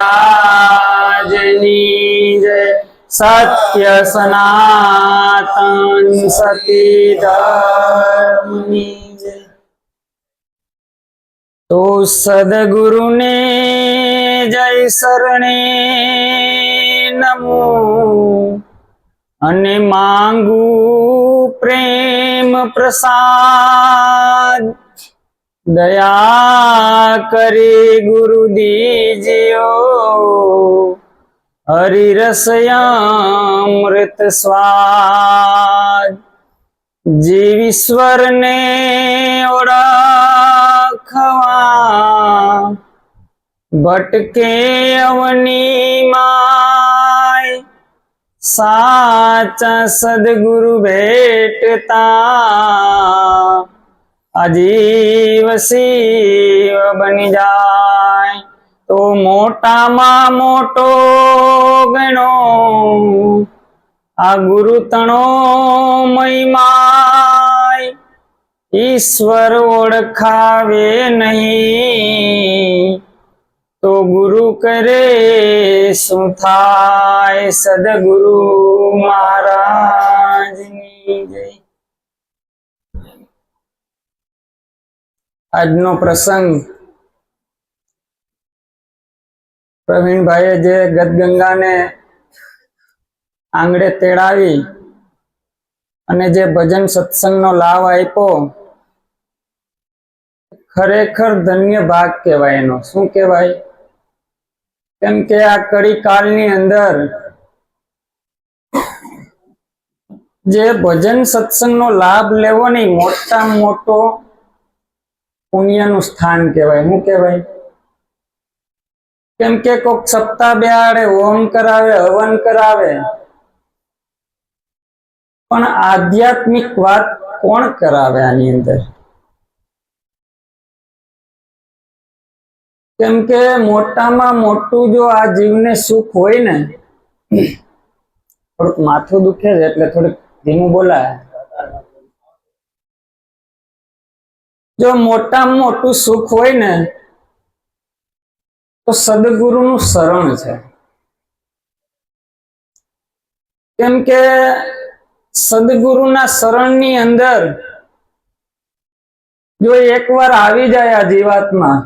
આજની જય સત્ય સનાતન સતી ધર્મની જય। તો સદગુરુને જય શરણે નમો અને માંગુ પ્રેમ પ્રસાદ। दया करे गुरु दीजियो हरि रसयामृत स्वाद। जीवीश्वर ने ओळखवा भटके अवनी माय साचा सदगुरु भेटता अजीव शिव बनी जाय। तो मोटा मा मोटो गणो आ गुरु तणो महिमाय। ईश्वर ओळखावे नहीं तो गुरु करे शुं थाय। सदगुरु महाराज की जय। આજનો પ્રસંગ પ્રવીણભાઈએ જે ગદગંગાને આંગળે તેડાવી અને જે ભજન સત્સંગનો લાભ આપ્યો, ખરેખર ધન્ય ભાગ કહેવાય એનો। શું કહેવાય? કેમ કે આ કડી કાળની અંદર જે ભજન સત્સંગનો લાભ લેવો નહીં, મોટામાં મોટો પુણ્યનું સ્થાન કહેવાય। શું કહેવાય? કેમ કે કોક સપ્તાહ બેહાડે, હોમ કરાવે, હવન કરાવે, પણ આધ્યાત્મિક વાત કોણ કરાવે આની અંદર? કેમ કે મોટામાં મોટું જો આ જીવને સુખ હોય ને, થોડુંક માથું દુખે છે એટલે થોડુંક ધીમું બોલાય। જો મોટામાં મોટું સુખ હોય ને તો સદગુરુનું શરણ છે। કેમ કે સદગુરુના શરણની અંદર જો એકવાર આવી જાય આ જીવાત્મા,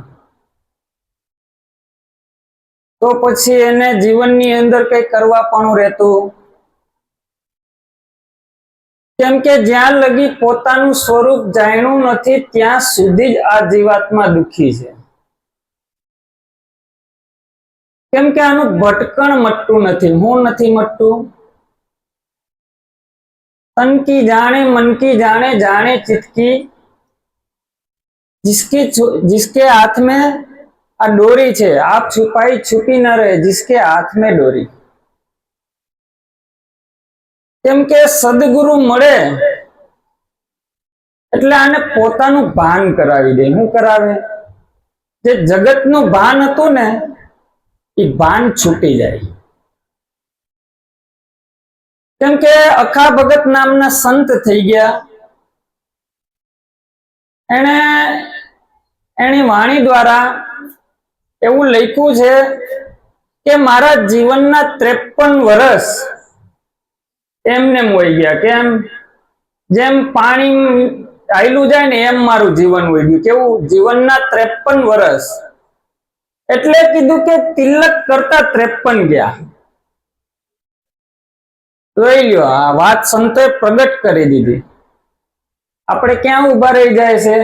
તો પછી એને જીવનની અંદર કઈ કરવા પણ રહેતું। કેમ કે જ્યાં લગી પોતાનું સ્વરૂપ જાણ્યું નથી ત્યાં સુધી જ આ જીવાત્મા દુઃખી છે। કેમ કે આનું ભટકણ મટતું નથી। હું નથી મટતું? તન કી જાने मन की जाने जाने चित की, जिसके हाथ में आ डोरी છે, आप छुपाई छुपी न रहे जिसके हाथ में डोरी। કેમ કે સદગુરુ મળે એટલે આને પોતાનું ભાન કરાવી દે। શું કરાવે? જે જગતનું ભાન હતું ને એ ભાન છૂટી જાય। કેમ કે અખા ભગત નામના સંત થઈ ગયા। એની વાણી દ્વારા એવું લખ્યું છે કે મારા જીવનના 53 વર્ષ એમને વહી ગયા। કેમ? જેમ પાણી હાલ્યું જાય ને એમ મારું જીવન વહી ગયું। કેવું? જીવનના 53 વર્ષ એટલે કીધું કે તિલક કરતા 53 ગયા। જોઈ લ્યો, આ વાત સંતોએ પ્રગટ કરી દીધી। આપણે ક્યાં ઉભા રહી જાય છે?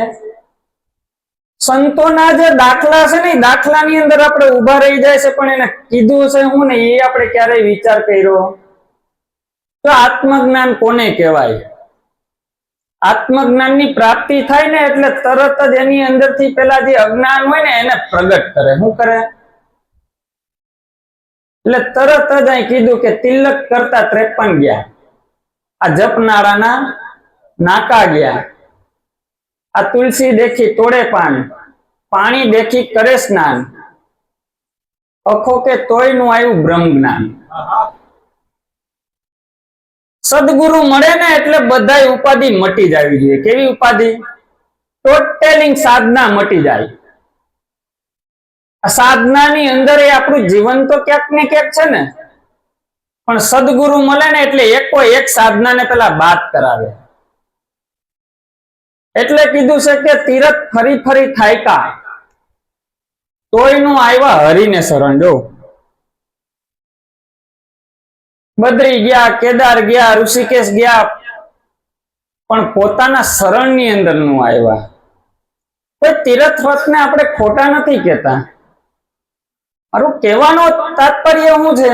સંતોના જે દાખલા છે ને, દાખલાની અંદર આપણે ઉભા રહી જાય છે, પણ એને કીધું છે હું ને એ આપણે ક્યારેય વિચાર કર્યો? તો આત્મજ્ઞાન કોને કહેવાય? આત્મજ્ઞાનની પ્રાપ્તિ થાય ને એટલે તરત જ એની અંદરથી પેલા જે અજ્ઞાન હોય ને એને પ્રગટ કરે। શું કરે? એટલે તરત જ અહીં કીધું કે તિલક કરતા 53 ગયા। આ જપનારાના નાકા ગયા। આ તુલસી દેખી તોડે પાન, પાણી દેખી કરે સ્નાન, અખો કે તોય નું આવ્યું બ્રહ્મ જ્ઞાન। સદગુરુ મળે ને એટલે બધાય ઉપાધિ મટી જવી જોઈએ। કેવી ઉપાધિ? ટોટલિંગ સાધના મટી જાય। આ સાધનાની અંદર એ આપણું જીવન તો ક્યાંક ને ક્યાંક છે ને, પણ સદગુરુ મળે ને એટલે એકો એક સાધનાને પેલા બાદ કરાવે. એટલે કીધું છે કે તીરથ ફરી ફરી થાયકા, તોયનું આવ્યા હરિને શરણ. જો બદ્રી ગયા, કેદાર ગયા, ઋષિકેશ ગયા, પણ પોતાના શરણની અંદર નું આવ્યા. કોઈ તીરથ વ્રતને આપણે ખોટા નથી કહેતા. મારું કહેવાનો તાત્પર્ય શું છે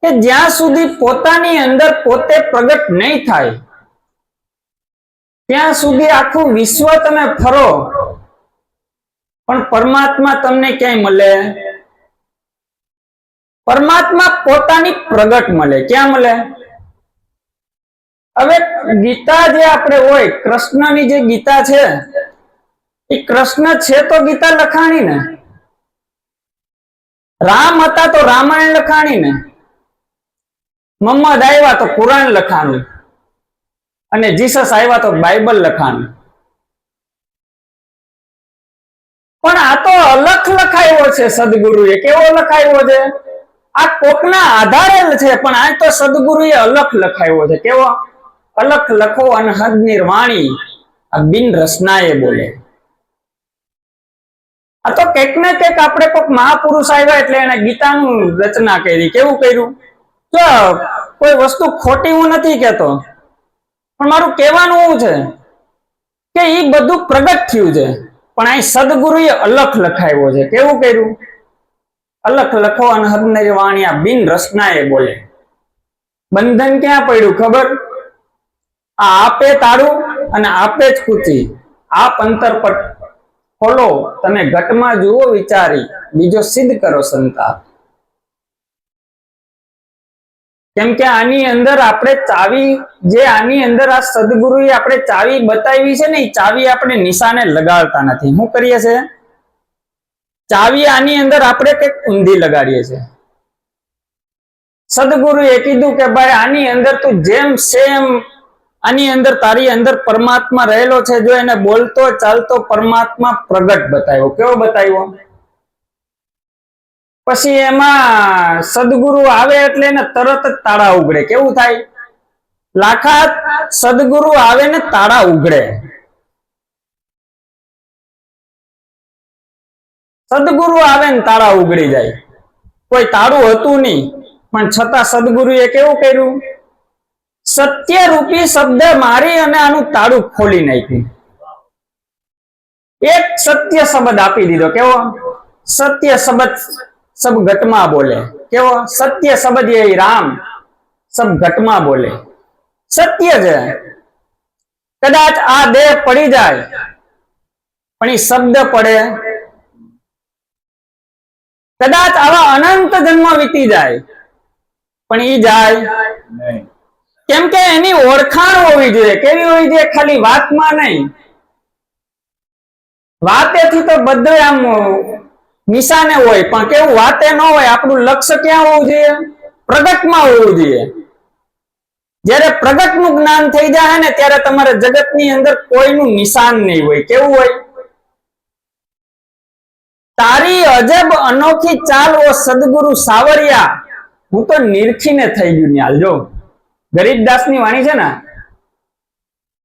કે જ્યાં સુધી પોતાની અંદર પોતે પ્રગટ નહીં થાય ત્યાં સુધી આખું વિશ્વ તમે ફરો પણ પરમાત્મા તમને ક્યાંય મળે? પરમાત્મા પોતાની પ્રગટ મળે. ક્યાં મળે? હવે ગીતા જે આપણે હોય, કૃષ્ણની જે ગીતા છે, એ કૃષ્ણ છે તો ગીતા લખાણી ને. રામ હતા તો રામાયણ લખાણી ને. મોહમ્મદ આવ્યા તો કુરાન લખાણું, અને જીસસ આવ્યા તો બાઇબલ લખાણું. પણ આ તો અલખ લખાયો છે સદગુરુએ. કેવો લખાયો છે? આ કોકના આધારે છે, પણ આ તો સદગુરુએ અલખ લખાયો છે. કેવો અલખ લખો અનહદ નિર્વાણી, આ બિન રસનાએ બોલે. આ તો કંઈક ને કંઈક આપણે કોઈક મહાપુરુષ આવ્યા એટલે એને ગીતાનું રચના કરી. કેવું કર્યું? જો કોઈ વસ્તુ ખોટી હું નથી કહેતો, પણ મારું કહેવાનું શું છે કે એ બધું પ્રગટ થયું છે, પણ અહીં સદગુરુએ અલખ લખાયો છે. કેવું કર્યું? અલખ લખો અનહદ નિર્વાણી, આ બિન રસનાએ બોલે. બંધન ક્યાં પડ્યું ખબર? આ આપે તાળું અને આપે જ કૂચી. આપ અંતર પર ખોલો, તમે ઘટમાં જુઓ વિચારી, બીજો સિદ્ધ કરો સંતાપ. કેમ કે આની અંદર આપણે ચાવી, જે આની અંદર આ સદગુરુએ આપણે ચાવી બતાવી છે ને, એ ચાવી આપણે નિશાને લગાડતા નથી. શું કરીએ છે? ચાવી આની અંદર આપણે કંઈક ઊંધી લગાડીએ છીએ. સદગુરુએ કીધું કે ભાઈ આની અંદર તું જેમ સેમ, આની અંદર તારી અંદર પરમાત્મા રહેલો છે. જો એને બોલતો ચાલતો પરમાત્મા પ્રગટ બતાવ્યો. કેવો બતાવ્યો? પછી એમાં સદગુરુ આવે એટલે એને તરત જ તાળા ઉઘડે. કેવું થાય? લાખાત સદગુરુ આવે ને તાળા ઉઘડે. સદગુરુ આવે ને તાળા ઉઘડી જાય. કોઈ તાળું હતું નહીં, પણ છતાં સદગુરુએ કેવું કર્યું? સત્ય રૂપી શબ્દ મારી અને આનું તાળું ખોલી નાખ્યું. એક સત્ય શબ્દ આપી દીધો. કેવો સત્ય શબ્દ? સબ ઘટમાં બોલે. કેવો સત્ય શબ્દ? એ રામ સબ ઘટમાં બોલે. સત્ય છે. કદાચ આ દેહ પડી જાય પણ એ શબ્દ પડે. કદાચ આવા અનંત જન્મ વીતી જાય પણ એ જાય નહીં. કેમ કે એની ઓળખાણ હોવી જોઈએ. કેવી હોવી જોઈએ? ખાલી વાતમાં નહીં, વાતેથી તો બધે આમ નિશાને હોય, પણ કેવું વાતે ન હોય. આપણું લક્ષ્ય ક્યાં હોવું જોઈએ? પ્રગટમાં હોવું જોઈએ. જ્યારે પ્રગટનું જ્ઞાન થઈ જાય ને ત્યારે તમારે જગતની અંદર કોઈનું નિશાન નહીં હોય. કેવું હોય? તારી અજબ અનોખી ચાલ ઓ સદગુરુ સાવરિયા, હું તો નિરખીને થઈ ગયું. ન્યાલ જો ગરીબદાસની વાણી છે ને,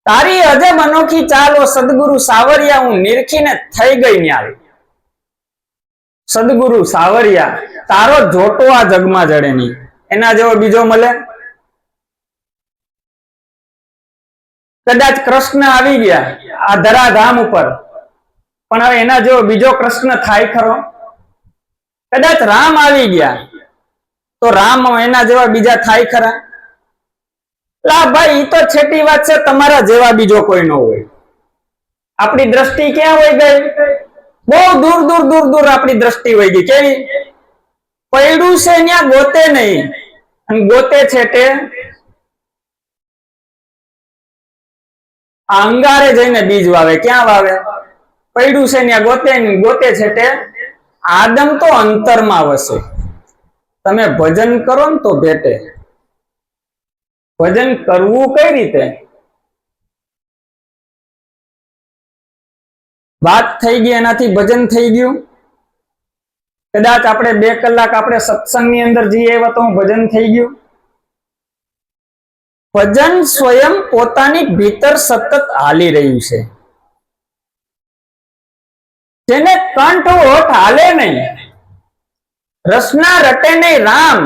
તારી અજબ અનોખી ચાલ ઓ સદગુરુ સાવરિયા, હું નિરખીને થઈ ગઈ ન્યાલ. સદગુરુ સાવરિયા, તારો જોટો આ જગમાં જડે નહીં. એના જેવો બીજો મળે? કદાચ કૃષ્ણ આવી ગયા આ ધરાધામ ઉપર, પણ હવે એના જેવો બીજો કૃષ્ણ થાય ખરો? કદાચ રામ આવી ગયા તો રામ એના જેવા બીજા થાય ખરા? લા ભાઈ, ઈ તો છેટી વાત છે. તમારા જેવા બીજો કોઈ ન હોય. આપણી દ્રષ્ટિ ક્યાં હોય ગઈ? બહુ દૂર દૂર દૂર દૂર આપણી દ્રષ્ટિ હોય ગઈ. કેવી? પૈડું છે ત્યાં ગોતે નહીં, અને ગોતે છે તે અંગારે જઈને બીજ વાવે. ક્યાં વાવે? પૈડું છે ત્યાં ગોતે નહીં, ગોતે છે તે આદમ તો અંતરમાં વસે. તમે ભજન કરો ને તો ભેટે. ભજન કરવું કઈ રીતે? વાત થઈ ગઈ એનાથી ભજન થઈ ગયું? કદાચ આપણે 2 કલાક આપણે સત્સંગની અંદર જઈએ એવા તો ભજન થઈ ગયું. ભજન સ્વયં પોતાની ભીતર સતત હાલી રહ્યું છે. જેને કંઠ ઓઠ હાલે નહીં, રસના રટે નહીં રામ,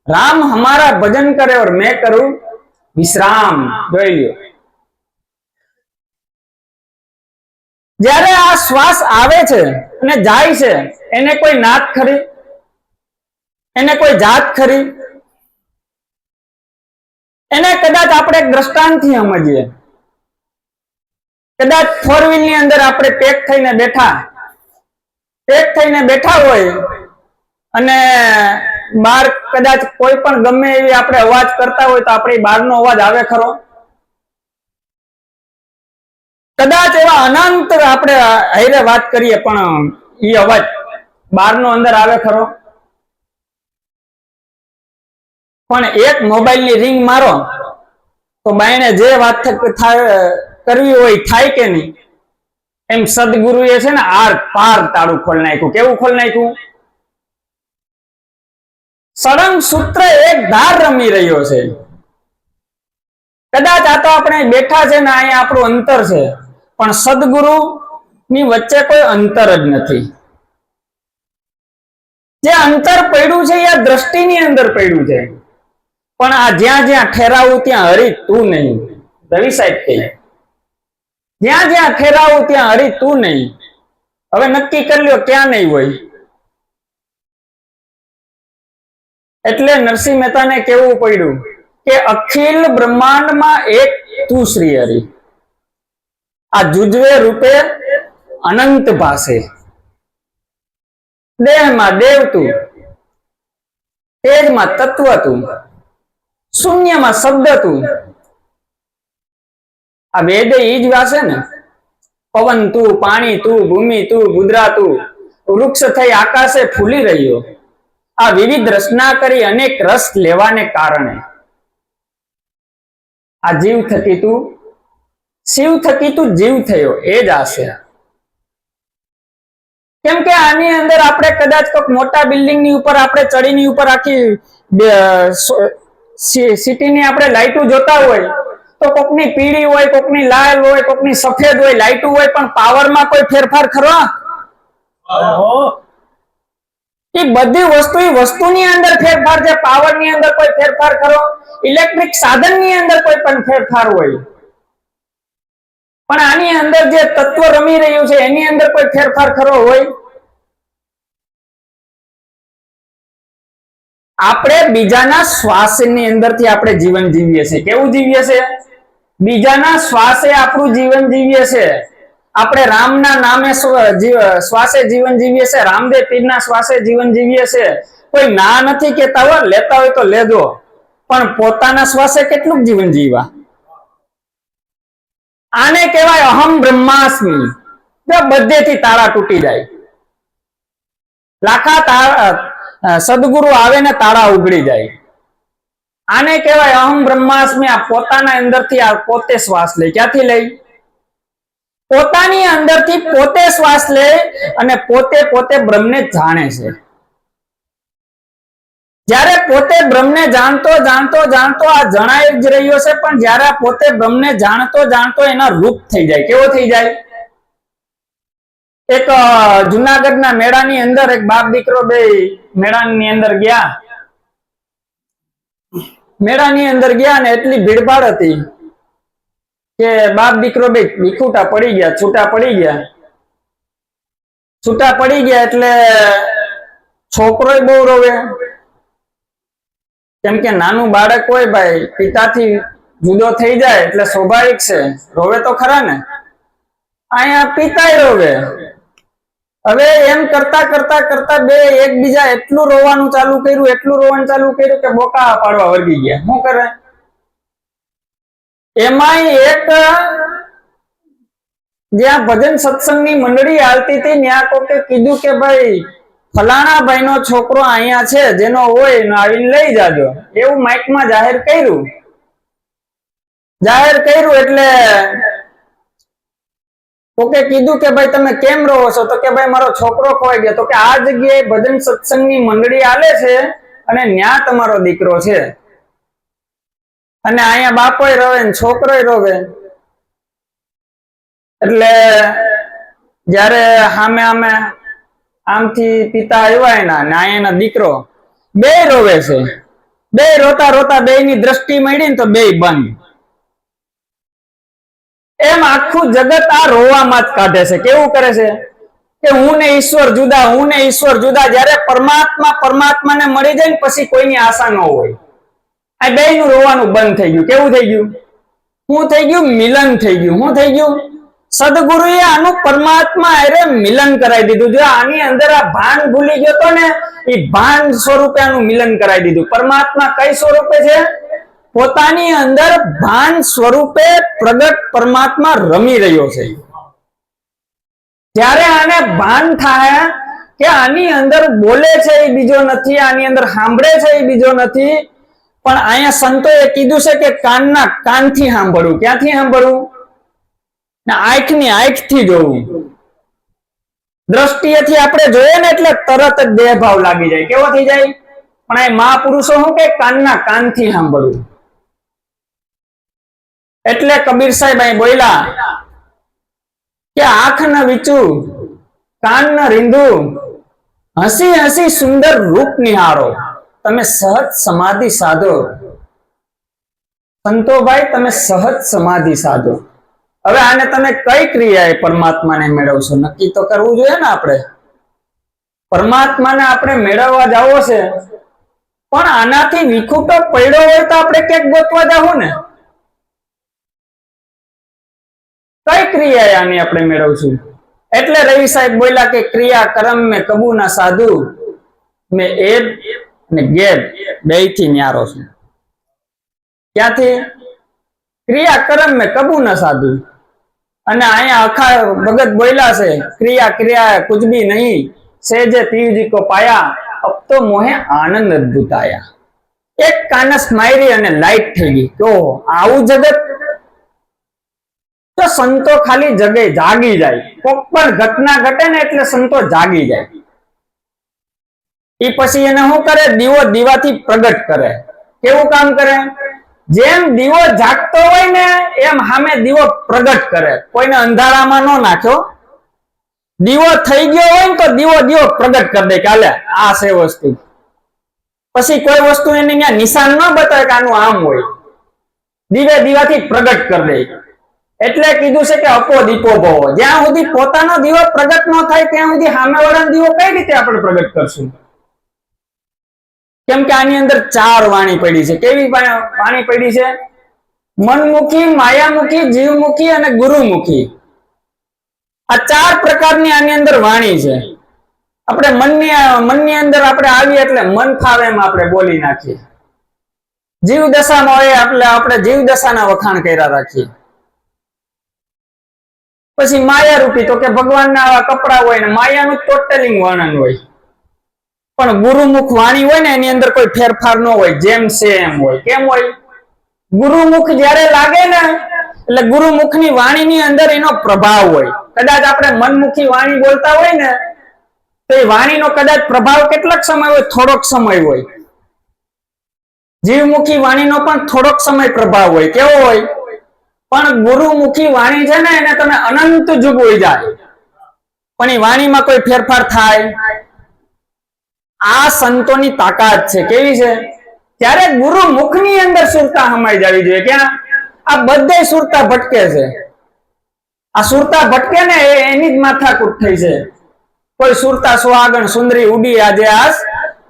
राम हमारा भजन करे और मैं करूं विश्राम. જોઈ લ્યો, જ્યારે આ શ્વાસ આવે છે અને જાય છે એને કોઈ નાત ખરી, એને કોઈ જાત ખરી? એને કદાચ આપણે દ્રષ્ટાંતથી સમજીએ. કદાચ 4 વ્હીલ ની અંદર આપણે પેક થઈને બેઠા હોય અને બહાર કદાચ કોઈ પણ ગમે એવી આપણે અવાજ કરતા હોય તો આપણી બહારનો અવાજ આવે ખરો? કદાચ એવા અનંત આપણે હારે વાત કરીએ પણ એ અવાજ બહારનો અંદર આવે ખરો? પણ એક મોબાઈલની રિંગ મારો તો બાયણે જે વાત કરવી હોય થાય કે નહીં? એમ સદગુરુએ છે ને આર પાર તાળું ખોલ નાખ્યું. કેવું ખોલ નાખ્યું? સળંગ સૂત્ર એક ધાર રમી રહ્યો છે. કદાચ આ તો આપણે બેઠા છે ને અહીંયા આપણું અંતર છે, પણ સદગુરુ ની વચ્ચે કોઈ અંતર જ નથી. જે અંતર પડ્યું છે એ દ્રષ્ટિની અંદર પડ્યું છે. પણ આ જ્યાં જ્યાં ઠેરાવું ત્યાં હરી તું નહીં. રવિ સાહેબ કહે જ્યાં જ્યાં ઠેરાવું ત્યાં હરી તું નહીં. હવે નક્કી કરી લ્યો ક્યાં નહીં હોય. એટલે નરસિંહ મહેતાને કેવું પડ્યું કે અખિલ બ્રહ્માંડમાં એક તું શ્રી હરિ, આ જુજવે રૂપે અનંત ભાસે. દેહમાં દેવ તું, તેજમાં તત્વ તું, શૂન્યમાં શબ્દ તું. આ વેદ ઈ જ વાસે ને. પવન તું, પાણી તું, ભૂમિ તું, ગુદરા તું, વૃક્ષ થઈ આકાશે ફૂલી રહ્યો. આ વિવિધ રચના કરી અનેક રસ લેવાને કારણે આ જીવ થકી તું, શિવ થકી તું જીવ થયો. એ જ આશે. કેમ કે આની અંદર આપણે કદાચ કોઈક મોટા બિલ્ડિંગ ની ઉપર આપણે ચડીની ઉપર આખી સિટીની આપણે લાઈટો જોતા હોય તો કોકની પીળી હોય, કોકની લાલ હોય, કોકની સફેદ હોય, લાઈટો હોય, પણ પાવરમાં કોઈ ફેરફાર ખરો? એ બધી વસ્તુની અંદર ફેરફાર છે. પાવર ની અંદર કોઈ ફેરફાર ખરો? ઇલેક્ટ્રિક સાધન ની અંદર કોઈ પણ ફેરફાર હોય, પણ આની અંદર જે તત્વ રમી રહ્યું છે એની અંદર કોઈ ફેરફાર ખરો હોય? આપણે બીજાના શ્વાસની અંદરથી આપણે જીવન જીવીએ છીએ. કેવું જીવીએ છીએ? બીજાના શ્વાસે આપણું જીવન જીવીએ છીએ. આપણે રામના નામે શ્વાસે જીવન જીવીએ છીએ. રામદેવ પીરના શ્વાસે જીવન જીવીએ છીએ. કોઈ ના નથી કેતા હોય, લેતા હોય તો લેજો, પણ પોતાના શ્વાસે કેટલું જીવન જીવા? આને કહેવાય અહમ બ્રહ્માસ્મિ. જો બધેથી તાળા તૂટી જાય, લાખા તાળા સદગુરુ આવે ને તાળા ઉગડી જાય. આને કહેવાય અહમ બ્રહ્માસ્મિ. આ પોતાના અંદરથી આ પોતે શ્વાસ લે. ક્યાંથી લઈ? પોતાની અંદરથી પોતે શ્વાસ લે અને પોતે બ્રહ્મને જાણે છે. જ્યારે પોતે બ્રહ્મને જાણતો આ જણાય જ રહ્યો છે, પણ જ્યારે પોતે બ્રહ્મને જાણતો એના રૂપ થઈ જાય. કેવો થઈ જાય? એક જુનાગઢના મેળાની અંદર એક બાપ દીકરો બે મેળાની અંદર ગયા. મેળાની અંદર ગયા ને એટલી ભીડભાડ હતી કે બાપ દીકરો બે વિખૂટા પડી ગયા, છૂટા પડી ગયા. એટલે છોકરો બહુ રોવે. કેમ કે નાનું બાળક હોય ભાઈ, પિતાથી જુદો થઈ જાય એટલે સ્વાભાવિક છે, રોવે તો ખરા ને. અહીંયા પિતાય રોવે. હવે એમ કરતા બે એકબીજા એટલું રોવાનું ચાલુ કર્યું કે બોકા પાડવા વર્ગી ગયા. શું કરે? એમાંય એક જ્યાં ભજન સત્સંગની મંડળી હાલતી હતી ત્યાં કોકે કીધું કે ભાઈ ફલાણા ભાઈનો છોકરો અહીંયા છે, જેનો હોય આવીને લઈ જાજો. એવું માઇકમાં જાહેર કર્યું. એટલે કોકે કીધું કે ભાઈ તમે કેમ રહો છો? તો કે ભાઈ મારો છોકરો ખોવાઈ ગયો. તો કે આ જગ્યાએ ભજન સત્સંગની મંડળી આલે છે અને ન્યા તમારો દીકરો છે, અને અહીંયા બાપોય રોવે ને છોકરોય રોવે. એટલે જયારે સામે આમે આમથી પિતા આવ્યા એના ને અહીંયાના દીકરો બે રોવે છે. બે રોતા રોતા બે ની દ્રષ્ટિ મળી ને તો બે બંધ. એમ આખું જગત આ રોવામાં જ કાઢે છે. કેવું કરે છે કે હું ને ઈશ્વર જુદા, હું ને ઈશ્વર જુદા. જયારે પરમાત્માને મળી જાય ને પછી કોઈની આશા ન હોય. આ બે નું રોવાનું બંધ થઈ ગયું. કેવું થઈ ગયું? શું થઈ ગયું? મિલન થઈ ગયું. શું થઈ ગયું? સદગુરુએ આનું પરમાત્મા અરે મિલન કરાવી દીધું. જો આની અંદર આ ભાન ભૂલી ગયો તો ને એ ભાન સ્વરૂપે આનું મિલન કરાવી દીધું. પરમાત્મા કઈ સ્વરૂપે છે? પોતાની અંદર ભાન સ્વરૂપે પ્રગટ પરમાત્મા રમી રહ્યો છે. જ્યારે આને ભાન થાય કે આની અંદર બોલે છે એ બીજો નથી, આની અંદર સાંભળે છે એ બીજો નથી, પણ અહીંયા સંતોએ કીધું છે કે કાનના કાનથી સાંભળવું. ક્યાંથી સાંભળવું? આંખની આંખથી જોવું. દ્રષ્ટિએથી આપણે જોઈએ ને એટલે તરત જ દેહ ભાવ લાગી જાય. કેવો થઈ જાય? પણ આ મહાપુરુષો શું કે કાનના કાનથી સાંભળવું. એટલે કબીર સાહેબ અહીં બોલ્યા કે આંખ ન વીચું, કાન ન રીંધું, હસી હસી સુંદર રૂપ નિહારો, તમે સહજ સમાધિ સાધો. સંતોભાઈ તમે સહજ સમાધિ સાધો. હવે આને તમે કઈ ક્રિયાએ પરમાત્માને મેળવશો? નક્કી તો કરવું જોઈએ ને આપણે. પરમાત્માને આપણે મેળવવા જાવો છે, પણ આનાથી વિખૂટો પડ્યો હોય તો આપણે ક્યાંક ગોતવા જાવું ને. કઈ ક્રિયાએ આની આપણે મેળવશું? એટલે રવિ સાહેબ બોલ્યા કે ક્રિયા કરમ મેં કબૂ ના સાધુ, મેં એબ ને ગેબ બે થી ન્યારો છું. ક્યાંથી? ક્રિયા કરમ મેં કબૂ ના સાધુ. અને અહીંયા અખા ભગત બોલ્યા છે ક્રિયા ક્રિયા કુછ ભી નહીં, સેજે પીયુજી કો પાયા, અબ તો મોહે આનંદ અદ્ભુત આયા. એક કાનસ મારી અને લાઈટ થઈ ગઈ. તો આવું જગત તો સંતો ખાલી જગે જાગી જાય. કોક પણ ઘટના ઘટે ને એટલે સંતો જાગી જાય. એ પછી એને શું કરે? દીવો દીવાથી પ્રગટ કરે. કેવું કામ કરે? જેમ દીવો જાગતો હોય ને એમ સામે દીવો પ્રગટ કરે. કોઈને અંધારામાં ન નાખ્યો. દીવો થઈ ગયો હોય ને તો દીવો પ્રગટ કરી દે કે હાલે આ છે વસ્તુ. પછી કોઈ વસ્તુ એને ત્યાં નિશાન ન બતાવે કે આનું આમ હોય. દીવે દીવાથી પ્રગટ કરી દે. એટલે કીધું છે કે અપો દીપો ભવો. જ્યાં સુધી પોતાનો દીવો પ્રગટ ન થાય ત્યાં સુધી સામેવાળાનો દીવો કઈ રીતે આપણે પ્રગટ કરશું? કેમ કે આની અંદર ચાર વાણી પડી છે. કેવી વાણી પડી છે? મનમુખી, માયામુખી, જીવમુખી અને ગુરુમુખી. આ ચાર પ્રકારની આની અંદર વાણી છે. આપણે મનની અંદર આપણે આવીએ એટલે મન ફાવે એમ આપણે બોલી નાખીએ. જીવ દશામાં હોય એટલે આપણે જીવ દશાના વખાણ કર્યા રાખીએ. પછી માયા રૂપી તો કે ભગવાનના આવા કપડા હોય ને માયાનું ટોટલિંગ વર્ણન હોય. પણ ગુરુમુખ વાણી હોય ને એની અંદર કોઈ ફેરફાર ન હોય, જેમ છે એમ હોય. કેમ હોય? ગુરુમુખ જ્યારે લાગે ને એટલે ગુરુમુખની વાણીની અંદર એનો પ્રભાવ હોય. કદાચ આપણે મનમુખી વાણી બોલતા હોય ને તો એ વાણીનો કદાચ પ્રભાવ કેટલાક સમય હોય? થોડોક સમય હોય. જીવમુખી વાણીનો પણ થોડોક સમય પ્રભાવ હોય. કેવો હોય? પણ ગુરુમુખી વાણી છે ને એને તમે અનંત જુગ હોઈ જાય પણ એ વાણીમાં કોઈ ફેરફાર થાય. આ સંતોની તાકાત છે. કેવી છે? ત્યારે ગુરુમુખની અંદર સુરતા સમાઈ જવી જોઈએ. ક્યાં? આ બધે સુરતા ભટકે છે. આ સુરતા ભટકે ને એની જ માથાકૂટ થઈ છે. કોઈ સુરતા સુહાગણ સુંદરી ઉડી આજે આસ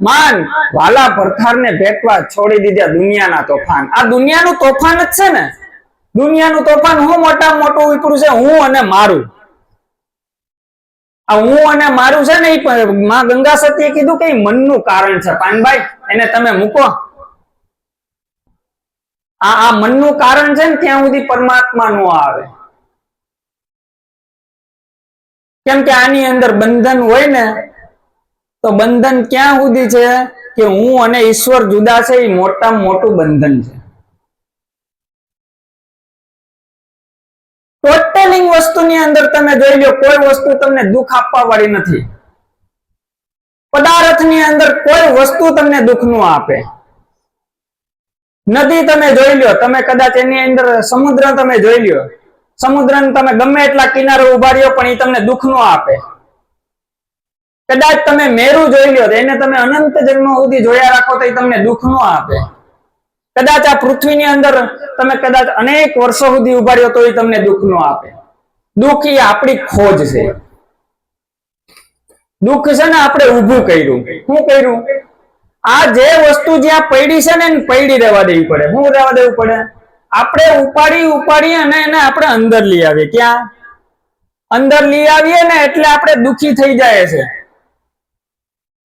માન, વાલા ભરથારને ભેટવા છોડી દીધા દુનિયાના તોફાન. આ દુનિયાનું તોફાન જ છે ને. દુનિયાનું તોફાન હું મોટામાં મોટું વિપરું છે? હું અને મારું. આ હું અને મારું છે ને એ માં ગંગા સતીએ કીધું કે મનનું કારણ છે. પાનભાઈ એને તમે મૂકો. આ મનનું કારણ છે ને ત્યાં સુધી પરમાત્મા નો આવે. કેમ કે આની અંદર બંધન હોય ને તો બંધન ક્યાં સુધી છે કે હું અને ઈશ્વર જુદા છે એ મોટામાં મોટું બંધન છે. ટોટલી લિવિંગ વસ્તુની અંદર તમે જોઈ લો, કોઈ વસ્તુ તમને દુઃખ આપવા વાળી નથી. પદાર્થની અંદર કોઈ વસ્તુ તમને દુઃખ ન આપે. નદી તમે જોઈ લો, તમે કદાચ એની અંદર સમુદ્ર તમે જોઈ લો, સમુદ્રને તમે ગમે એટલા કિનારે ઉભા રહ્યો પણ એ તમને દુઃખ ન આપે. કદાચ તમે મેરુ જોઈ લો, એને તમે અનંત જન્મ સુધી જોયા રાખો તો એ તમને દુઃખ ન આપે. કદાચ આ પૃથ્વીની અંદર તમે કદાચ અનેક વર્ષો સુધી ઉભા રહ્યો તો એ તમને દુઃખ ન આપે. દુઃખ એ આપણી ખોજ છે. દુઃખ છે ને આપણે ઊભું કર્યું. શું કર્યું? આ જે વસ્તુ જ્યાં પડી છે ને એને પડી રહેવા દેવી પડે. શું રહેવા દેવું પડે? આપણે ઉપાડી અને એને આપણે અંદર લઈ આવીએ. ક્યાં? અંદર લઈ આવીએ ને એટલે આપણે દુઃખી થઈ જાય છે.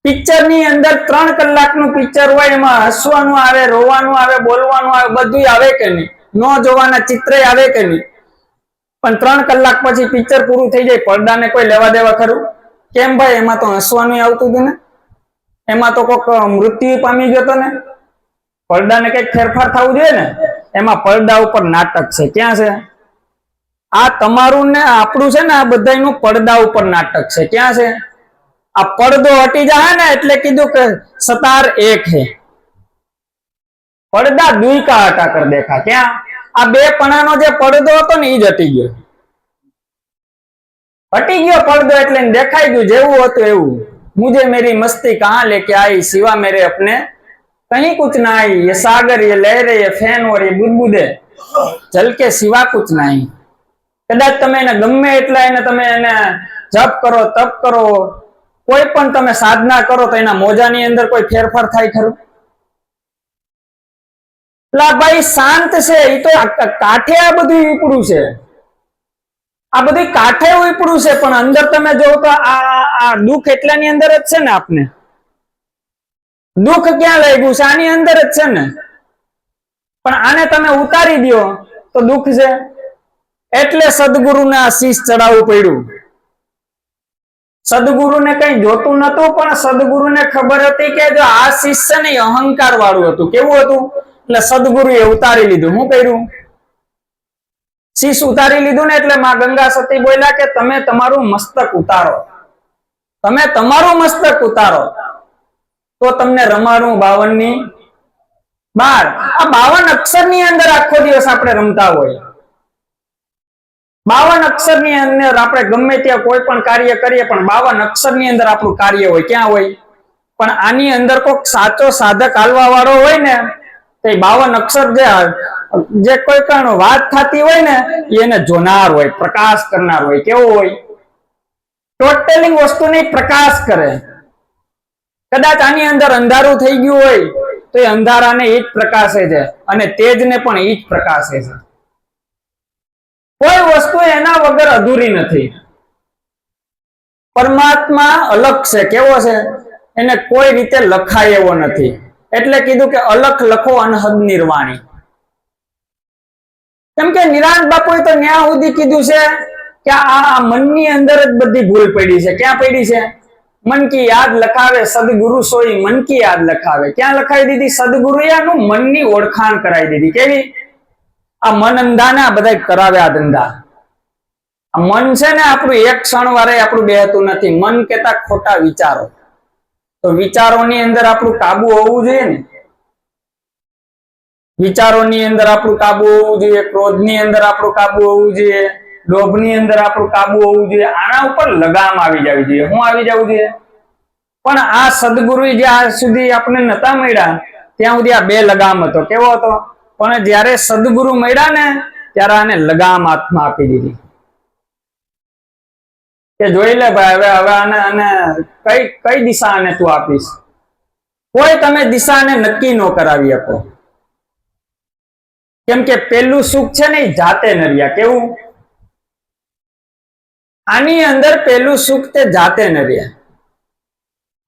પિક્ચર ની અંદર 3 કલાકનું પિક્ચર હોય, એમાં હસવાનું આવે, રોવાનું આવે, બોલવાનું આવે, બધું આવે કે નહીં? ન જોવાના ચિત્ર આવે કે નહીં? પણ 3 કલાક પછી પિક્ચર પૂરું થઈ જાય, પડદાને કોઈ લેવા દેવા ખરું? કેમ ભાઈ? એમાં તો હસવાનું આવતું હતું ને, એમાં તો કોઈક મૃત્યુ પામી ગયો હતો ને. પડદાને કઈક ફેરફાર થવું જોઈએ ને. એમાં પડદા ઉપર નાટક છે. ક્યાં છે? આ તમારું ને આપણું છે ને, આ બધાનું પડદા ઉપર નાટક છે. ક્યાં છે? આ પડદો હટી જાય ને એટલે કીધું કે સતાર એક है, પડદા दुई का हटा कर देखा. ક્યાં? આ બે પણાનો જે પડદો હતો ને એ જ હટી ગયો. हटी गयो पर्दो એટલે દેખાઈ ગયું જેવું હતું એવું. मुझे मेरी मस्ती कहां लेके आई, सिवा मेरे अपने कहीं कुछ ना आई. ये सागर, ये लहरें, ये फैन और ये बुदबुदे जल के सिवा कुछ नहीं. कदाच તમે એને ગમે એટલા એને તમે એને જપ કરો, તપ કરો, કોઈ પણ તમે સાધના કરો તો એના મોજાની અંદર કોઈ ફેરફાર થાય ખરું? લા ભાઈ શાંત છે, એ તો કાંઠે આ બધું ઉપડું છે, આ બધી કાંઠે ઉપડું છે, પણ અંદર તમે જોવો તો આ દુઃખ એટલાની અંદર જ છે ને. આપને દુઃખ ક્યાં લાગ્યું છે? આની અંદર જ છે ને. પણ આને તમે ઉતારી દો તો દુઃખ છે. એટલે સદગુરુને આ શીશ ચડાવવું પડ્યું. સદગુરુને કઈ જોતું નતું, પણ સદગુરુને ખબર હતી કે જો આ શીશ છે ને એ અહંકાર વાળું હતું. કેવું હતું? એટલે સદગુરુએ ઉતારી લીધું. શું કર્યું? શીશ ઉતારી લીધું ને એટલે માં ગંગા સતી બોલ્યા કે તમે તમારું મસ્તક ઉતારો, તમે તમારું મસ્તક ઉતારો તો તમને રમાડું 52 ની 12. આ 52 અક્ષર ની અંદર આખો દિવસ આપણે રમતા હોય. 52 અક્ષર ની અંદર આપણે ગમે ત્યાં કોઈ પણ કાર્ય કરીએ પણ 52 અક્ષર ની અંદર આપણું કાર્ય હોય. ક્યાં હોય? પણ આની અંદર કોઈક સાચો સાધક હાલવા વાળો હોય ને તો 52 અક્ષર જે કોઈ પણ વાત થતી હોય ને એને જોનાર હોય, પ્રકાશ કરનાર હોય. કેવો હોય? ટોટલિંગ વસ્તુને પ્રકાશ કરે. કદાચ આની અંદર અંધારું થઈ ગયું હોય તો એ અંધારાને એ જ પ્રકાશે છે અને તેજને પણ એ જ પ્રકાશે છે. કોઈ વસ્તુ એના વગર અધૂરી નથી. પરમાત્મા અલગ છે. કેવો છે? એને કોઈ રીતે લખાય એવો નથી. એટલે કીધું કે અલખ લખો અનહદ નિર્વાણી. કેમ કે નિરાંત બાપુએ તો ન્યા સુધી કીધું છે કે આ મનની અંદર જ બધી ભૂલ પડી છે. ક્યાં પડી છે? મન કી યાદ લખાવે સદગુરુ સોઈ મન કી યાદ લખાવે. ક્યાં લખાવી દીધી? સદગુરુએ આનું મનની ઓળખાણ કરાવી દીધી. કેવી? આ મન અંધાને આ બધા કરાવ્યા ધંધા. આ મન છે ને આપણું એક ક્ષણ વારે આપણું બેહતું નથી. મન કેતા ખોટા વિચારો. તો વિચારોની અંદર આપણું કાબુ હોવું જોઈએ ને. વિચારોની અંદર આપણું કાબુ હોવું જોઈએ, ક્રોધની અંદર આપણું કાબુ હોવું જોઈએ, લોભની અંદર આપણું કાબુ હોવું જોઈએ. આના ઉપર લગામ આવી જવી જોઈએ. શું આવી જવું જોઈએ? પણ આ સદગુરુ જ્યાં સુધી આપણે નતા મળ્યા ત્યાં સુધી આ બે લગામ હતો. કેવો હતો? પણ જયારે સદગુરુ મળ્યા ને ત્યારે આને લગામ હાથમાં આપી દીધી કે જોઈ લે ભાઈ, હવે આને કઈ દિશા આને તું આપીશ. કોઈ તમે દિશાને નક્કી ન કરાવી શકો. કેમ કે પેલું સુખ છે ને એ જાતે નર્યા. કેવું? આની અંદર પેલું સુખ તે જાતે નર્યા.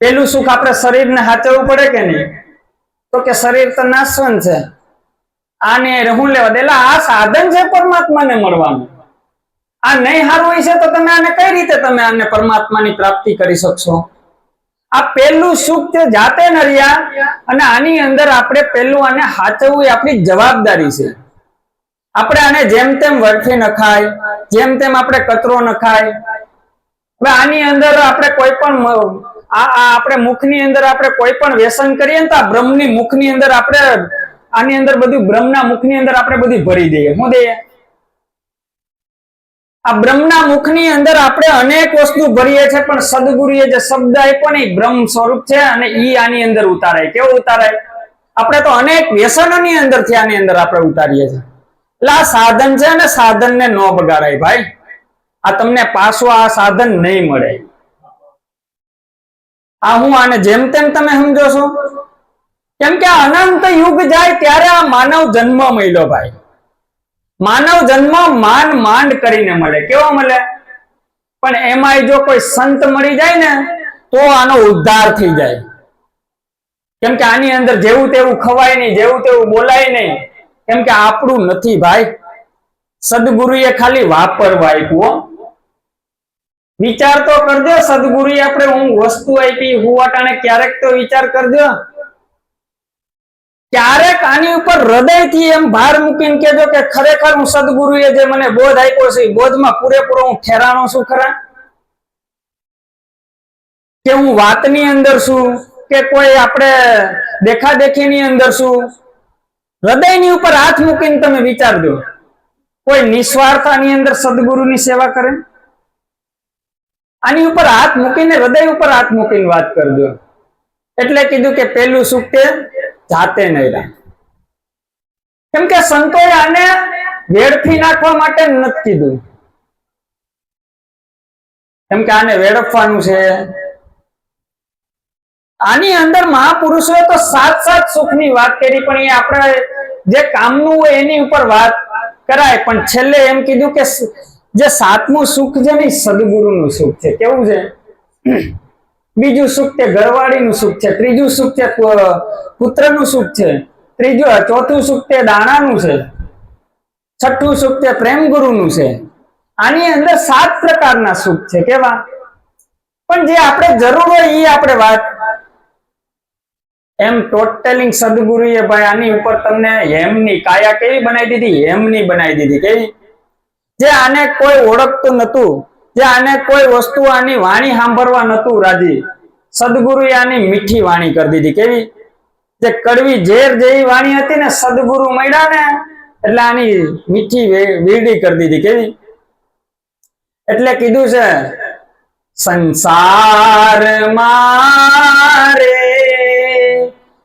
પેલું સુખ આપણે શરીરને સાચવવું પડે કે નહીં? તો કે શરીર તો નાશવંત છે, આને રહું લેવા દે. આ સાધન છે પરમાત્માને મળવાનું. આ નહીં સારું હોય છે તો તમે આને કઈ રીતે તમે આને પરમાત્માની પ્રાપ્તિ કરી શકશો? આ પેલું સુખ તે જાતે નર્યા અને આની અંદર આપણે પેલું આને સાચવવું એ આપણી જવાબદારી છે. આપણે આને જેમ તેમ વળફી નખાય, જેમ તેમ આપણે કચરો નખાય. હવે આની અંદર આપણે કોઈ પણ આપણે મુખની અંદર આપણે કોઈ પણ વ્યસન કરીએ ને તો આ બ્રહ્મની મુખની અંદર આપણે આની અંદર બધું બ્રહ્મના મુખની અંદર આપણે બધું ભરી દઈએ. શું દઈએ? આ બ્રહ્મના મુખની અંદર આપણે અનેક વસ્તુ ભરીએ છીએ, પણ સદગુરુએ જે શબ્દ આપ્યો ને બ્રહ્મ સ્વરૂપ છે અને ઈ આની અંદર ઉતારાય. કેવું ઉતારાય? આપણે તો અનેક વ્યસનોની અંદરથી આની અંદર આપણે ઉતારીએ છીએ. એટલે આ સાધન છે ને, સાધનને ન બગાડાય ભાઈ. આ તમને પાછું આ સાધન નહીં મળે. આ હું આને જેમ તેમ તમે સમજો છો? કેમ કે અનંત યુગ જાય ત્યારે આ માનવ જન્મ મળ્યો ભાઈ. માનવ જન્મ માંડ કરીને મળે. કેવો મળે? પણ એમાંય જો કોઈ સંત મળી જાય ને તો આનો ઉદ્ધાર થઈ જાય. કેમ કે આની અંદર જેવું તેવું ખવાય નહીં, જેવું તેવું બોલાય નહીં. કેમ કે આપણું નથી ભાઈ. સદગુરુએ ખાલી વાપરવા આપ્યું. વિચાર તો કરજો, સદગુરુએ આપણે હું વસ્તુ આપી હું અટાણે ક્યારેક તો વિચાર કરજો. ક્યારેક આની ઉપર હૃદયથી એમ ભાર મૂકીને કેજો કે ખરેખર હું સદગુરુએ જે મને બોધ આપ્યો છે બોધમાં પૂરેપૂરો હું ઠેરાણો છું ખરા? કે હું વાતની અંદર છું કે કોઈ આપણે દેખાદેખીની અંદર છું? હૃદયની ઉપર હાથ મૂકીને તમે વિચારજો. કોઈ નિસ્વાર્થ આની અંદર સદગુરુની સેવા કરે? આની ઉપર હાથ મૂકીને, હૃદય ઉપર હાથ મૂકીને વાત કરજો. એટલે કીધું કે પેલું સુખ તે જાતે નહીં રાખ. કેમ કે સંતોએ આને વેડફી નાખવા માટે નથી કીધું. કેમ કે આને વેડફવાનું છે. આની અંદર મહાપુરુષોએ તો સાત સુખની વાત કરી, પણ એ આપણે જે કામનું હોય એની ઉપર વાત કરાય. પણ છેલ્લે એમ કીધું કે જે સાતમું સુખ છે ને સદગુરુનું સુખ છે. કેવું છે? બીજું સુખ તે ઘરવાળીનું સુખ છે, ત્રીજું સુખ તે પુત્રનું સુખ છે, ચોથું સુખ તે દાણાનું છે, છઠ્ઠું સુખ તે પ્રેમ ગુરુનું છે. આની અંદર 7 પ્રકારના સુખ છે. કેવા? પણ જે આપણે જરૂર હોય એ આપણે વાત એમ ટોટલિંગ સદગુરુએ ભાઈ આની ઉપર તમને હેમની કાયા કેવી બનાવી દીધી? હેમની બનાવી દીધી. કેવી? જે આને કોઈ ઓળખતું નતું, જે આને કોઈ વસ્તુ આની વાણી સાંભળવા નતું રાજી, સદગુરુએ આની મીઠી વાણી કરી દીધી. કેવી? જે કડવી ઝેર જેવી વાણી હતી ને, સદગુરુ મળ્યા ને એટલે આની મીઠી વીરડી કરી દીધી. કેવી? એટલે કીધું છે સંસાર મારે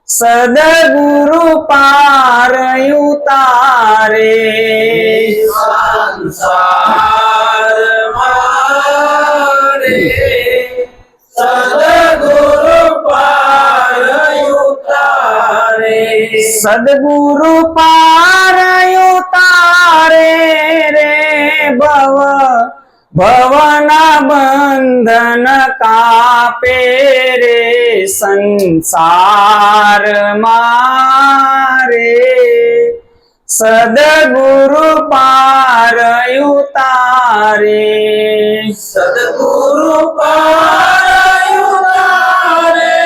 સદગુરુ પાર ઉતારે. સંસાર મારે સદગુરુ પાર ઉતારે. સદગુરુ પાર ઉતારે રે ભવના બંધન કાપે રે. સંસાર મારે સદગુરુ પાર ઉતારે. સદગુરુ પાર ઉતારે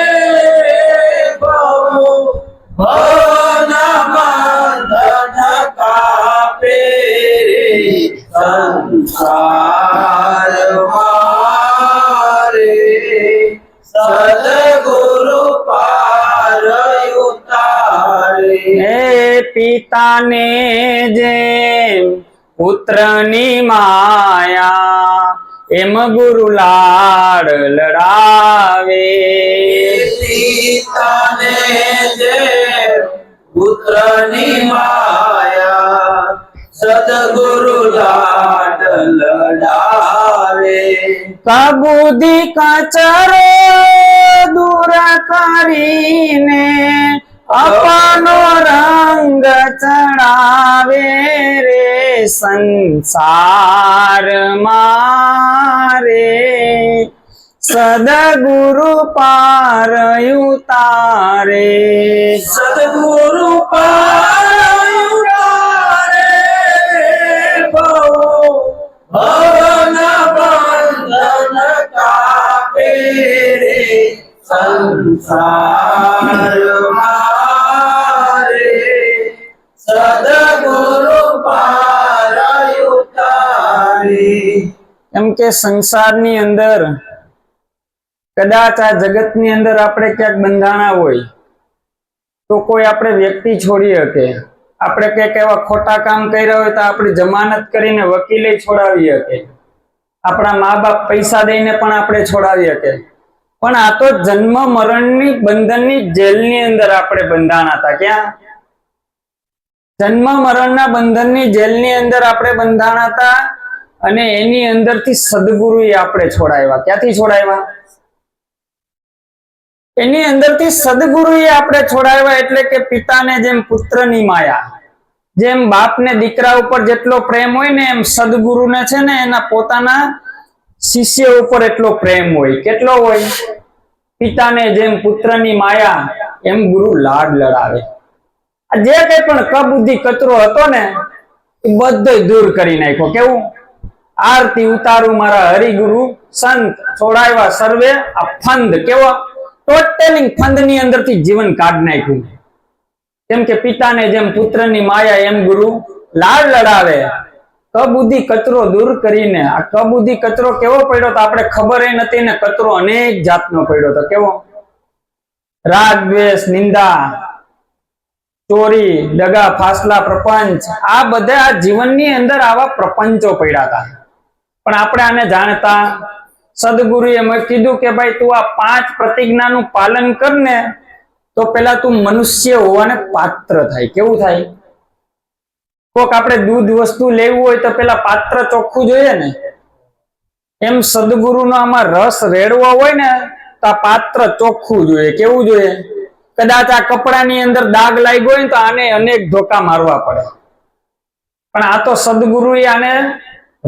ભવના બંધન કાપે રે. સંસાર મારે સદગુરુ પાર ઉતારે. પિતાને જેમ પુત્રની માયા એમ ગુરુ લાડ લડાવે. પિતાને જેમ પુત્રની માયા સદગુરુ લાડ લડાવે. કબૂદી કચરો દૂર કરીને અપનો રંગ ચડાવે રે. સંસાર મારે સદગુરુ પાર ઉતારે. સદગુરુ પાર ઉતારે ભવના બંધન કાપે રે. સંસાર મારે સદગુરુ પાર એમ કે સંસારની અંદર કદાચ આ જગતની અંદર આપણે ક્યાંક બંધાણા હોય તો કોઈ આપણે વ્યક્તિ છોડી શકે, આપણે કંઈક એવા ખોટા કામ કર્યા હોય તો આપણી જમાનત કરીને વકીલે છોડાવી શકે, આપણા મા બાપ પૈસા દઈને પણ આપણે છોડાવી શકે, પણ આ તો જન્મ મરણની બંધનની જેલની અંદર આપણે બંધાણા હતા. ક્યાં? જન્મ મરણના બંધનની જેલની અંદર આપણે બંધાણા હતા અને એની અંદરથી સદગુરુએ આપણે છોડાવ્યા. ક્યાંથી છોડાવ્યા? એની અંદરથી સદગુરુએ આપણે છોડાવ્યા. એટલે કે પિતાને જેમ પુત્રની માયા, જેમ બાપને દીકરા ઉપર જેટલો પ્રેમ હોય ને એમ સદગુરુને છે ને એના પોતાના શિષ્ય ઉપર એટલો પ્રેમ હોય. કેટલો હોય? પિતાને જેમ પુત્રની માયા એમ ગુરુ લાડ લડાવે. જે કઈ પણ કબુદ્ધિ કચરો હતો ને એ બધો દૂર કરી નાખ્યો. કેવું? આરતી ઉતારું મારા હરિગુરુ સંત, છોડાવ્યા સર્વે આ ફંદ. કેવો? ટોટલી ફંદ ની અંદર થી જીવન કાઢ નાખ્યું. કેમ કે પિતાને જેમ પુત્રની માયા એમ ગુરુ લાડ લડાવે. કબુદ્ધિ કચરો દૂર કરીને, આ કબુદ્ધિ કચરો કેવો પડ્યો તો આપણે ખબર નથી ને, કચરો અનેક જાતનો પડ્યો તો. કેવો? રાગ દ્વેષ નિંદા ચોરી દગા ફાસલા પ્રપંચ, આ બધા જીવનની અંદર આવા પ્રપંચો પડ્યા હતા. પણ આપણે આને જાણતા સદગુરુએ એમ કીધું કે ભાઈ તું આ 5 પ્રતિજ્ઞાનું પાલન કરને તો પેલા તું મનુષ્ય હોવાને પાત્ર થાય. કેવું થાય? કોક આપણે દૂધ વસ્તુ લેવું હોય તો પેલા પાત્ર ચોખ્ખું જોઈએ ને, એમ સદગુરુનો આમાં રસ રેડવો હોય ને તો આ પાત્ર ચોખ્ખું જોઈએ. કેવું જોઈએ? કદાચ આ કપડાની અંદર દાગ લાગ્યો હોય તો આને અનેક ધોકા મારવા પડે, પણ આ તો સદગુરુએ આને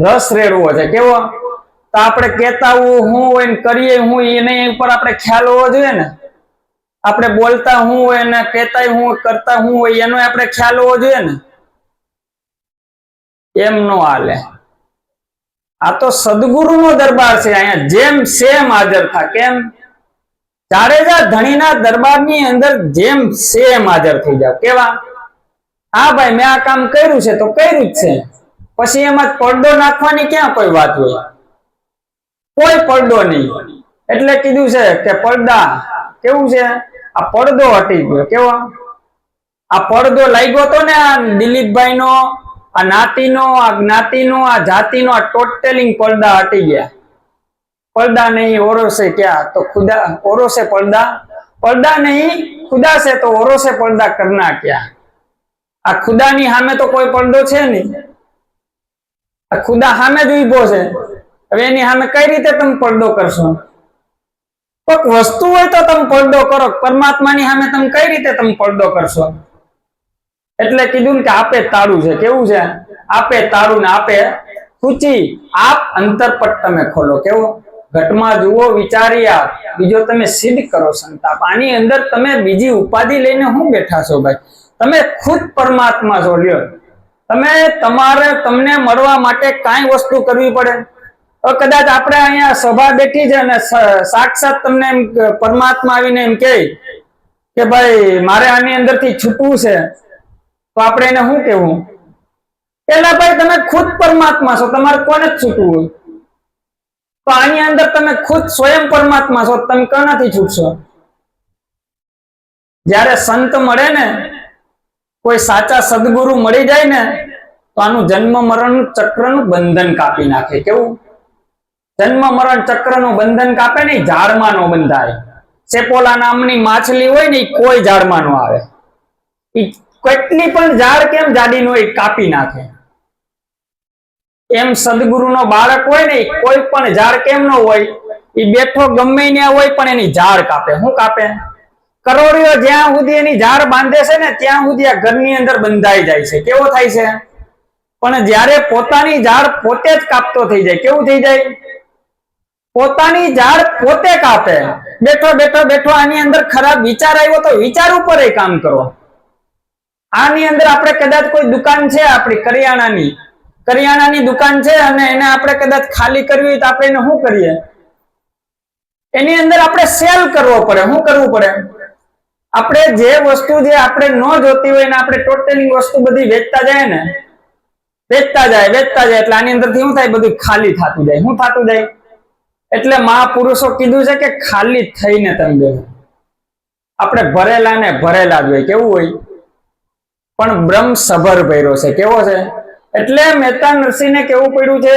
રસ રેડવો છે. કેવો? તો આપણે કહેતા હું હોય ને કરીએ હું એની ઉપર આપણે ખ્યાલ હોવો જોઈએ ને. આપણે બોલતા હું હોય ને કહેતા હું કરતા હું હોય એનો આપણે ખ્યાલ હોવો જોઈએ ને. એમ નો હાલે. આ તો સદગુરુનો દરબાર છે. અહીંયા જેમ સેમ હાજર થા. કેમ? જાડેજા ધણીના દરબારની અંદર જેમ સેમ હાજર થઈ જાવ. કેવા? હા ભાઈ મેં આ કામ કર્યું છે તો કર્યું જ છે, પછી એમાં પડદો નાખવાની ક્યાં કોઈ વાત હોય? કોઈ પડદો નહીં. એટલે કીધું છે કે પડદા કેવું છે? આ પડદો હટી ગયો. કેવો? આ પડદો લાગ્યો તો ને આ દિલીપભાઈ નો, આ નાતીનો, આ જ્ઞાતિનો, આ જાતિનો, આ ટોટલિંગ પડદા હટી ગયા. પડદા નહીં ઓરોસે ક્યાં? તો ખુદા ઓરોસે પડદા, પડદા નહીં ખુદા છે તો ઓરોસે પડદા કરના ક્યાં? આ ખુદાની સામે તો કોઈ પડદો છે નહીં. આ ખુદા સામે જ ઉભો છે. હવે એની સામે કઈ રીતે તમે પડદો કરશો? કોઈક વસ્તુ હોય તો તમે પડદો કરો, પરમાત્માની સામે તમે કઈ રીતે તમે પડદો કરશો? એટલે કીધું કે આપે તાળું છે. કેવું છે? આપે તાળું ને આપે ખૂચી, આપ અંતરપટ તમે ખોલો. કેવો? ઘટમાં જુઓ વિચારી આપ, બીજો તમે સિદ્ધ કરો સંતાપ. આની અંદર તમે બીજી ઉપાધિ લઈને હું બેઠા છો ભાઈ? તમે ખુદ પરમાત્મા છો. લ્યો તમે તમારે તમને મળવા માટે કાંઈ વસ્તુ કરવી પડે? તો કદાચ આપણે અહીંયા સભા બેઠી છે અને સાક્ષાત તમને એમ પરમાત્મા આવીને એમ કહે કે ભાઈ મારે આની અંદરથી છૂટવું છે, તો આપણે એને શું કહેવું? પેલા ભાઈ તમે ખુદ પરમાત્મા છો, તમારે કોને જ છૂટવું હોય? તો આની અંદર તમે ખુદ સ્વયં પરમાત્મા છો, તમે કોનાથી છૂટશો? જ્યારે સંત મળે ને, કોઈ સાચા સદગુરુ મળી જાય ને તો આનું જન્મ મરણ ચક્રનું બંધન કાપી નાખે. કેવું? જન્મ મરણ ચક્રનું બંધન કાપે ને, ઝાડમાં નો બંધાય. સેપોલા નામની માછલી હોય ને કોઈ ઝાડમાં નો આવે. કેટલી પણ ઝાડ કેમ જાડી નો કાપી નાખે. એમ સદગુરુનો બાળક હોય ને કોઈ પણ ઝાડ કેમ ન હોય, એ બેઠો ગમે ત્યાં હોય પણ એની ઝાડ કાપે. શું કાપે? કરોડિયો જ્યાં સુધી એની ઝાડ બાંધે છે ને ત્યાં સુધી આ ઘરની અંદર બંધાઈ જાય છે. કેવો થાય છે? પણ જ્યારે પોતાની ઝાડ પોતે જ કાપતો થઈ જાય, કેવું થઈ જાય? પોતાની ઝાડ પોતે કાપે. બેઠો બેઠો બેઠો આની અંદર ખરાબ વિચાર આવ્યો તો વિચાર ઉપર એ કામ કરો. આની અંદર આપણે કદાચ કોઈ દુકાન છે આપણી કરિયાણાની દુકાન છે અને એને આપણે કદાચ ખાલી કરવી હોય તો આપણે એને શું કરીએ? એની અંદર આપણે સેલ કરવો પડે. શું કરવું પડે? આપણે જે વસ્તુ જે આપણે ન જોતી હોય ને આપણે ટોટલી વસ્તુ બધી વેચતા જાય ને, વેચતા જાય એટલે આની અંદરથી શું થાય? બધું ખાલી થતું જાય. શું થતું જાય? એટલે મહાપુરુષો કીધું છે કે ખાલી થઈને તમે બેહો. આપણે ભરેલા ને ભરેલા જ હોય. કેવું હોય? પણ બ્રહ્મ સભર ભર્યો છે. કેવો છે? એટલે મહેતા નરસિંહને કેવું પડ્યું છે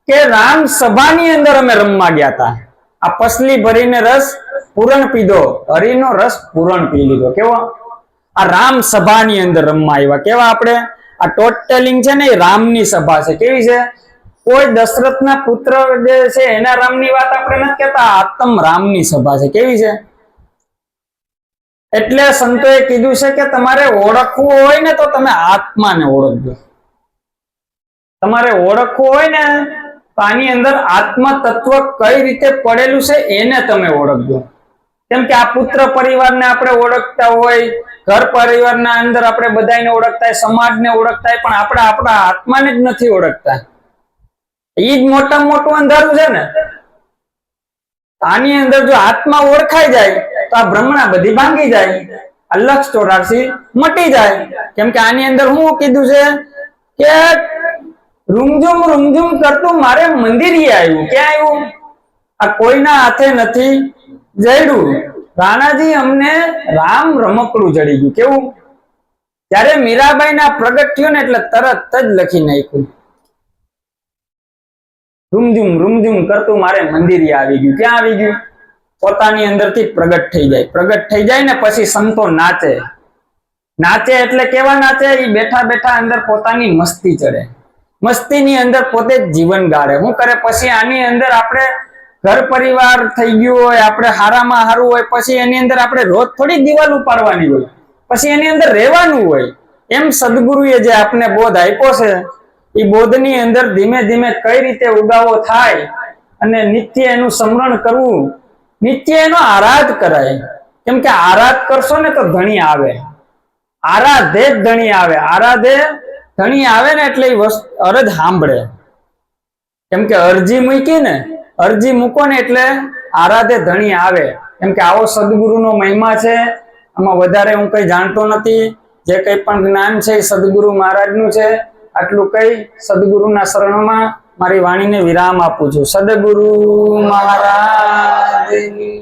કે રામ સભાની અંદર અમે રમવા ગયા હતા. આ પસલી ભરીને રસ પૂરણ પીધો, હરિનો રસ પૂરણ પી લીધો. કેવો? આ રામ સભાની અંદર રમવા આવ્યા. કેવા? આપણે આ ટોટેલિંગ છે ને એ રામની સભા છે. કેવી છે? કોઈ દશરથના પુત્ર જે છે એના રામની વાત આપણે નથી કહેતા, આત્મ રામની સભા છે. કેવી છે? એટલે સંતોએ કીધું છે કે તમારે ઓળખવું હોય ને તો તમે આત્માને ઓળખજો. તમારે ઓળખવું હોય ને તો આની અંદર આત્મ તત્વ કઈ રીતે પડેલું છે એને તમે ઓળખજો. કેમ કે આ પુત્ર પરિવારને આપણે ઓળખતા હોય, ઘર પરિવારના અંદર આપણે બધાને ઓળખતા હોય, સમાજને ઓળખતા હોય, પણ આપણે આપણા આત્માને જ નથી ઓળખતા. એ જ મોટામાં મોટું અંધારું છે ને. આની અંદર જો આત્મા ઓળખાઈ જાય તો આ ભ્રમણા બધી ભાંગી જાય, આ લક્ષ 84 મટી જાય. કેમ કે આની અંદર શું કીધું છે કે રૂમઝુમ કરતું મારે મંદિરે આવ્યું. ક્યાં આવ્યું? આ કોઈના હાથે નથી જડ્યું. રાણાજી અમને રામ રમકડું જડી ગયું. કેવું? ત્યારે મીરાબાઈ ના પ્રગટ થયો ને એટલે તરત જ લખી નાખ્યું, રૂમઝુમ કરતું મારે મંદિરે આવી ગયું. ક્યાં આવી ગયું? પોતાની અંદરથી પ્રગટ થઈ જાય. પ્રગટ થઈ જાય ને પછી સંતો નાચે. નાચે એટલે કેવા નાચે? એ બેઠા બેઠા અંદર પોતાની મસ્તી ચડે. મસ્તીની અંદર પોતે જ જીવન ગાળે. શું કરે? પછી આની અંદર આપણે ઘર પરિવાર થઈ ગયું હોય, આપણે હારામાં હારું હોય, પછી એની અંદર આપણે રોજ થોડી દિવાલ ઉપાડવાની હોય, પછી એની અંદર રહેવાનું હોય. એમ સદગુરુએ જે આપને બોધ આપ્યો છે એ બોધની અંદર ધીમે ધીમે કઈ રીતે ઉગાવો થાય અને નિત્ય એનું સ્મરણ કરવું, નિત્ય એનો આરાધ કરાય. કેમ કે આરાધ કરશો ને તો ધણી આવે. આરાધે જ ધણી આવે. આરાધે ધણી આવે ને એટલે અરજ સાંભળે. કેમ કે અરજી મૂકી ને, અરજી મૂકો ને એટલે આરાધે ધણી આવે. કેમ કે આવો સદગુરુનો મહિમા છે. આમાં વધારે હું કઈ જાણતો નથી. જે કઈ પણ જ્ઞાન છે એ સદગુરુ મહારાજનું છે. આટલું કઈ સદગુરુના શરણમાં મારી વાણીને વિરામ આપું છું. સદગુરુ મહારાજની